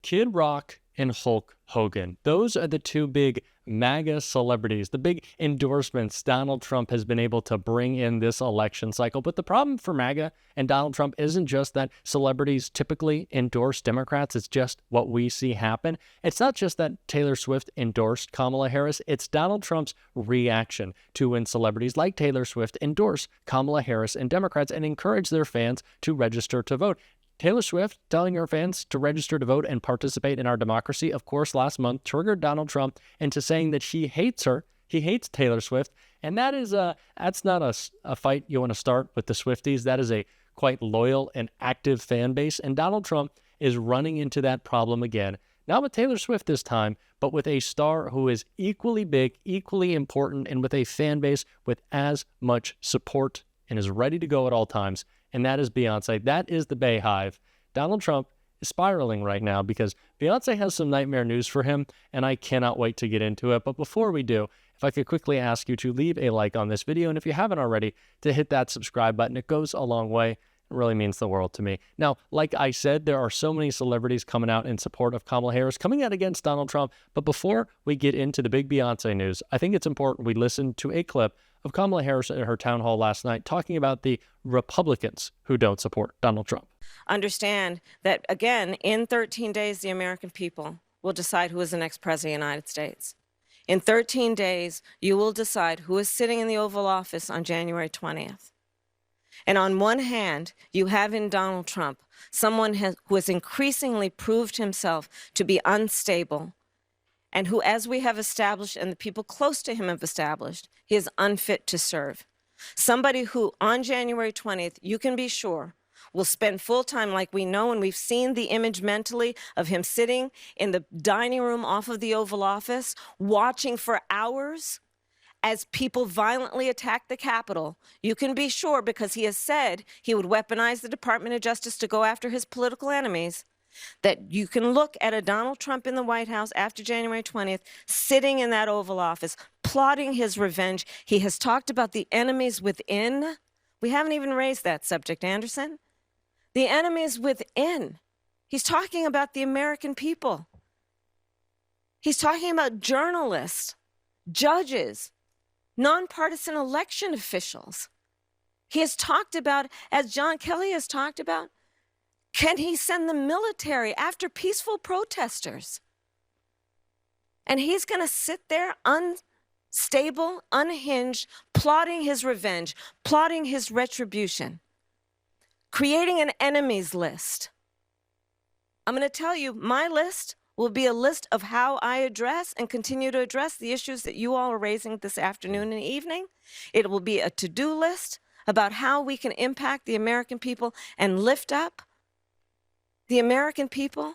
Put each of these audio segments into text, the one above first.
Kid Rock and Hulk Hogan. Those are the two big MAGA celebrities, the big endorsements Donald Trump has been able to bring in this election cycle. But the problem for MAGA and Donald Trump isn't just that celebrities typically endorse Democrats. It's just what we see happen. It's not just that Taylor Swift endorsed Kamala Harris. It's Donald Trump's reaction to when celebrities like Taylor Swift endorse Kamala Harris and Democrats and encourage their fans to register to vote. Taylor Swift telling her fans to register to vote and participate in our democracy, of course, last month triggered Donald Trump into saying that he hates her. He hates Taylor Swift. And that's not a fight you want to start with the Swifties. That is a quite loyal and active fan base. And Donald Trump is running into that problem again, not with Taylor Swift this time, but with a star who is equally big, equally important, and with a fan base with as much support and is ready to go at all times. And that is Beyoncé. That is the Bayhive. Donald Trump is spiraling right now because Beyoncé has some nightmare news for him, and I cannot wait to get into it. But before we do, if I could quickly ask you to leave a like on this video, and if you haven't already, to hit that subscribe button. It goes a long way. It really means the world to me. Now, like I said, there are so many celebrities coming out in support of Kamala Harris, coming out against Donald Trump. But before we get into the big Beyoncé news, I think it's important we listen to a clip of Kamala Harris at her town hall last night talking about the Republicans who don't support Donald Trump. Understand that, again, in 13 days, the American people will decide who is the next president of the United States. In 13 days, you will decide who is sitting in the Oval Office on January 20th. And on one hand, you have in Donald Trump someone who has increasingly proved himself to be unstable, and who, as we have established and the people close to him have established, he is unfit to serve. Somebody who, on January 20th, you can be sure, will spend full time, like we know, and we've seen the image mentally of him sitting in the dining room off of the Oval Office, watching for hours as people violently attack the Capitol. You can be sure, because he has said he would weaponize the Department of Justice to go after his political enemies, that you can look at a Donald Trump in the White House after January 20th, sitting in that Oval Office, plotting his revenge. He has talked about the enemies within. We haven't even raised that subject, Anderson. The enemies within. He's talking about the American people. He's talking about journalists, judges, nonpartisan election officials. He has talked about, as John Kelly has talked about, can he send the military after peaceful protesters? And he's going to sit there unstable, unhinged, plotting his revenge, plotting his retribution, creating an enemies list. I'm going to tell you, my list will be a list of how I address and continue to address the issues that you all are raising this afternoon and evening. It will be a to-do list about how we can impact the American people and lift up the American people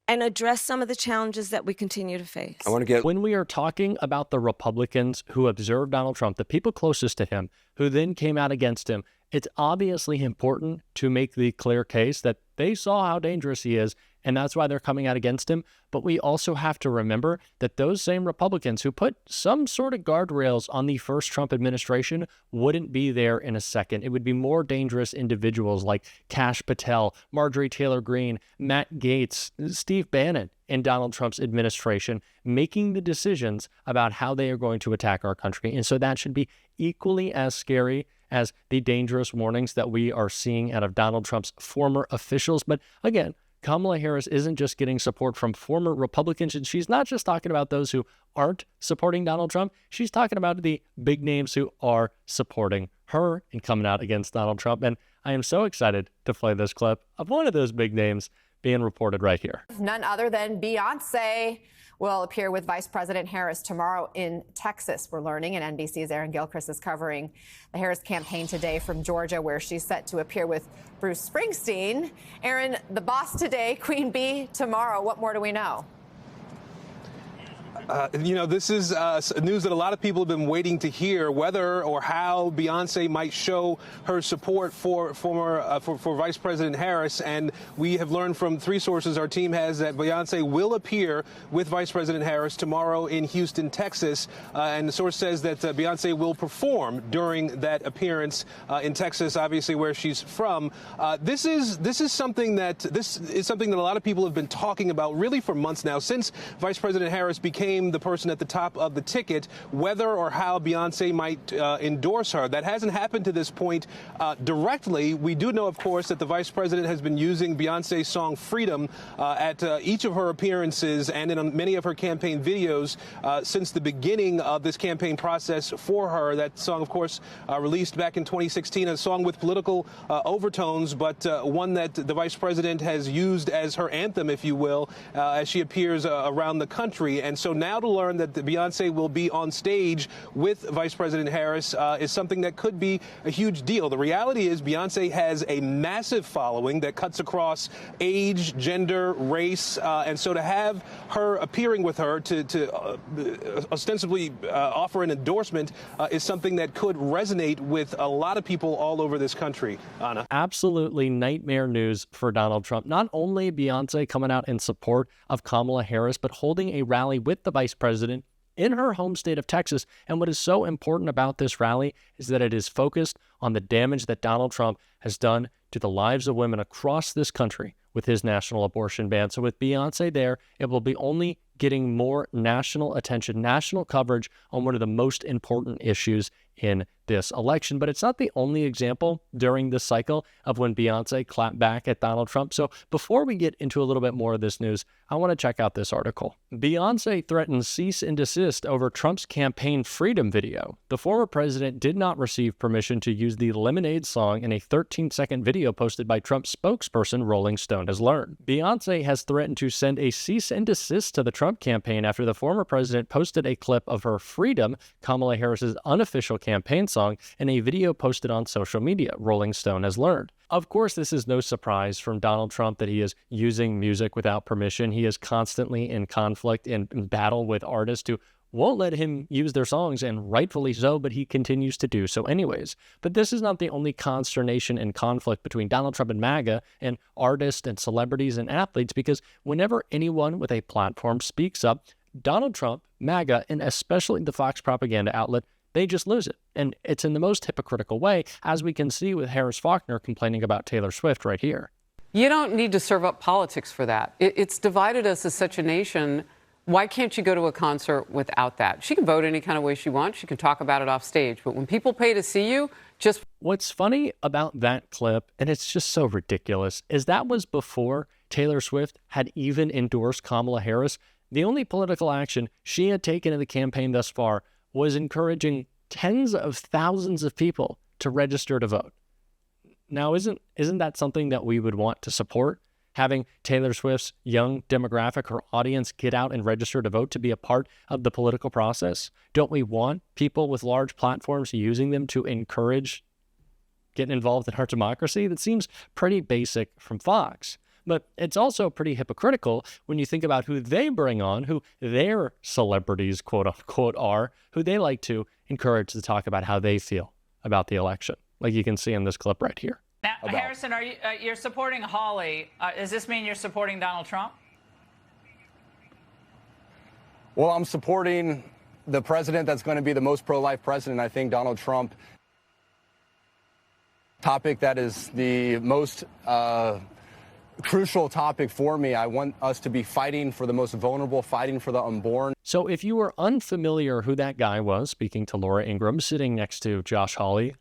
and address some of the challenges that we continue to face. When we are talking about the Republicans who observed Donald Trump, the people closest to him, who then came out against him, it's obviously important to make the clear case that they saw how dangerous he is, and that's why they're coming out against him. But we also have to remember that those same Republicans who put some sort of guardrails on the first Trump administration wouldn't be there in a second. It would be more dangerous individuals like Kash Patel, Marjorie Taylor Greene, Matt Gaetz, Steve Bannon in Donald Trump's administration making the decisions about how they are going to attack our country. And so that should be equally as scary as the dangerous warnings that we are seeing out of Donald Trump's former officials. But again, Kamala Harris isn't just getting support from former Republicans, and she's not just talking about those who aren't supporting Donald Trump. She's talking about the big names who are supporting her and coming out against Donald Trump. And I am so excited to play this clip of one of those big names being reported right here. None other than Beyoncé will appear with Vice President Harris tomorrow in Texas, we're learning, and NBC's Aaron Gilchrist is covering the Harris campaign today from Georgia, where she's set to appear with Bruce Springsteen. Aaron, the boss today, Queen Bee tomorrow. What more do we know? This is news that a lot of people have been waiting to hear, whether or how Beyoncé might show her support for Vice President Harris. And we have learned from 3 sources our team has that Beyoncé will appear with Vice President Harris tomorrow in Houston, Texas. And the source says that Beyoncé will perform during that appearance in Texas, obviously where she's from. This is something that a lot of people have been talking about really for months now, since Vice President Harris became the person at the top of the ticket, whether or how Beyoncé might endorse her. That hasn't happened to this point directly. We do know, of course, that the vice president has been using Beyoncé's song Freedom at each of her appearances and in many of her campaign videos since the beginning of this campaign process for her. That song, of course, released back in 2016, a song with political overtones, but one that the vice president has used as her anthem, if you will, as she appears around the country. And so now to learn that Beyoncé will be on stage with Vice President Harris is something that could be a huge deal. The reality is Beyoncé has a massive following that cuts across age, gender, race, and so to have her appearing with her to ostensibly offer an endorsement is something that could resonate with a lot of people all over this country. Anna. Absolutely nightmare news for Donald Trump. Not only Beyoncé coming out in support of Kamala Harris, but holding a rally with the vice president in her home state of Texas. And what is so important about this rally is that it is focused on the damage that Donald Trump has done to the lives of women across this country with his national abortion ban. So with Beyoncé there, it will be only getting more national attention, national coverage on one of the most important issues in this election. But it's not the only example during this cycle of when Beyoncé clapped back at Donald Trump. So before we get into a little bit more of this news, I want to check out this article. Beyoncé threatens cease and desist over Trump's campaign freedom video. The former president did not receive permission to use the Lemonade song in a 13-second video posted by Trump's spokesperson, Rolling Stone has learned. Beyoncé has threatened to send a cease and desist to the Trump campaign after the former president posted a clip of her Freedom, Kamala Harris's unofficial campaign song, in a video posted on social media, Rolling Stone has learned. Of course, this is no surprise from Donald Trump that he is using music without permission. He is constantly in conflict and in battle with artists who won't let him use their songs, and rightfully so, but he continues to do so anyways. But this is not the only consternation and conflict between Donald Trump and MAGA and artists and celebrities and athletes, because whenever anyone with a platform speaks up, Donald Trump, MAGA, and especially the Fox propaganda outlet, they just lose it. And it's in the most hypocritical way, as we can see with Harris Faulkner complaining about Taylor Swift right here. You don't need to serve up politics for that. It's divided us as such a nation. Why can't you go to a concert without that? She can vote any kind of way she wants. She can talk about it off stage. But when people pay to see you, just... What's funny about that clip, and it's just so ridiculous, is that was before Taylor Swift had even endorsed Kamala Harris. The only political action she had taken in the campaign thus far was encouraging tens of thousands of people to register to vote. Now, isn't that something that we would want to support? Having Taylor Swift's young demographic, her audience, get out and register to vote to be a part of the political process? Don't we want people with large platforms using them to encourage getting involved in our democracy? That seems pretty basic from Fox. But it's also pretty hypocritical when you think about who they bring on, who their celebrities, quote unquote, are, who they like to encourage to talk about how they feel about the election, like you can see in this clip right here. Now, Harrison, are you you're supporting Holly? Does this mean you're supporting Donald Trump? Well, I'm supporting the president that's going to be the most pro-life president. I think Donald Trump, topic that is the most crucial topic for me. I want us to be fighting for the most vulnerable, fighting for the unborn. So if you were unfamiliar who that guy was, speaking to Laura Ingraham, sitting next to Josh Hawley,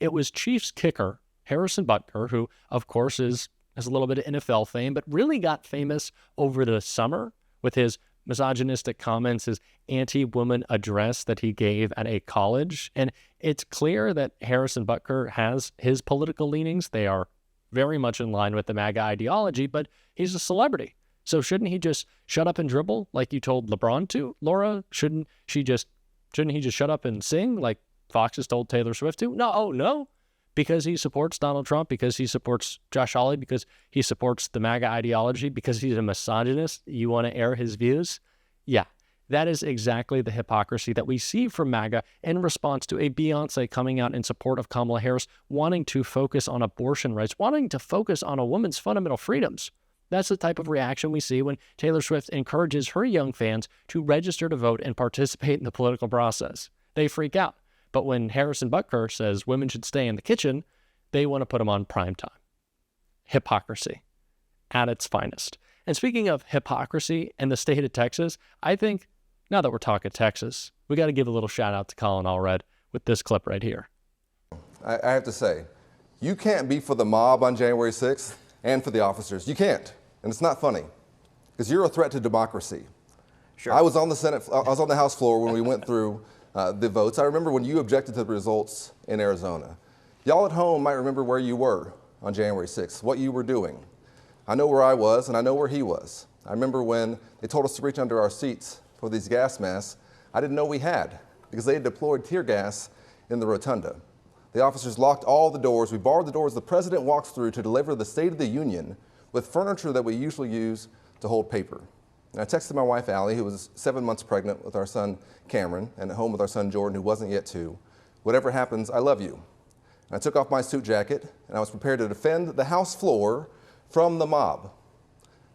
it was Chiefs kicker Harrison Butker, who, of course, has a little bit of NFL fame, but really got famous over the summer with his misogynistic comments, his anti-woman address that he gave at a college. And it's clear that Harrison Butker has his political leanings. They are very much in line with the MAGA ideology, but he's a celebrity. So shouldn't he just shut up and dribble like you told LeBron to, Laura? Shouldn't he just shut up and sing like Fox has told Taylor Swift to? No. Because he supports Donald Trump, because he supports Josh Hawley, because he supports the MAGA ideology, because he's a misogynist, you want to air his views? Yeah, That is exactly the hypocrisy that we see from MAGA in response to a Beyoncé coming out in support of Kamala Harris, wanting to focus on abortion rights, wanting to focus on a woman's fundamental freedoms. That's the type of reaction we see when Taylor Swift encourages her young fans to register to vote and participate in the political process. They freak out. But when Harrison Butker says women should stay in the kitchen, they want to put them on prime time. Hypocrisy at its finest. And speaking of hypocrisy in the state of Texas, I think now that we're talking Texas, we got to give a little shout out to Colin Allred with this clip right here. I have to say, you can't be for the mob on January 6th and for the officers. You can't. And it's not funny because you're a threat to democracy. Sure. I was on the House floor when we went through the votes. I remember when you objected to the results in Arizona. Y'all at home might remember where you were on January 6th, what you were doing. I know where I was and I know where he was. I remember when they told us to reach under our seats for these gas masks. I didn't know we had because they had deployed tear gas in the rotunda. The officers locked all the doors. We barred the doors the president walks through to deliver the State of the Union with furniture that we usually use to hold paper. And I texted my wife, Allie, who was 7 months pregnant with our son, Cameron, and at home with our son, Jordan, who wasn't yet 2. Whatever happens, I love you. And I took off my suit jacket, and I was prepared to defend the House floor from the mob.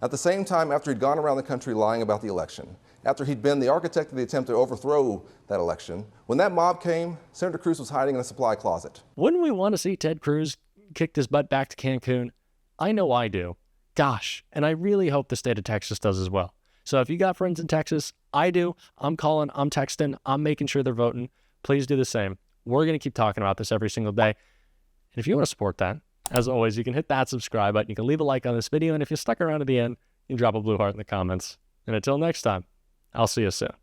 At the same time, after he'd gone around the country lying about the election, after he'd been the architect of the attempt to overthrow that election, when that mob came, Senator Cruz was hiding in a supply closet. Wouldn't we want to see Ted Cruz kick his butt back to Cancun? I know I do. Gosh, and I really hope the state of Texas does as well. So if you got friends in Texas, I do. I'm calling, I'm texting, I'm making sure they're voting. Please do the same. We're going to keep talking about this every single day. And if you want to support that, as always, you can hit that subscribe button. You can leave a like on this video. And if you stuck around to the end, you can drop a blue heart in the comments. And until next time, I'll see you soon.